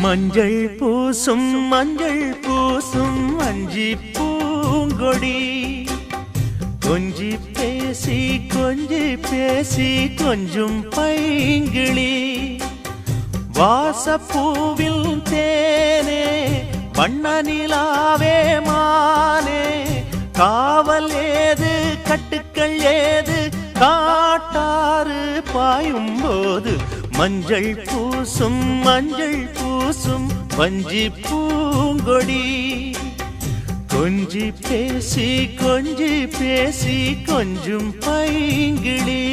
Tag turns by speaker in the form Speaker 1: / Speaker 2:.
Speaker 1: மஞ்சள் பூசும் அஞ்சி பூங்கொடி கொஞ்சி பேசி கொஞ்சும் பைங்கிளி வாசப்பூவில் தேனே வண்ண நிலாவே மானே காவல் ஏது கட்டுக்கள் ஏது காட்டாறு பாயும் போது மஞ்சள் பூசும் வஞ்சி பூங்கொடி கொஞ்சி பேசி கொஞ்சும் பைங்கிளி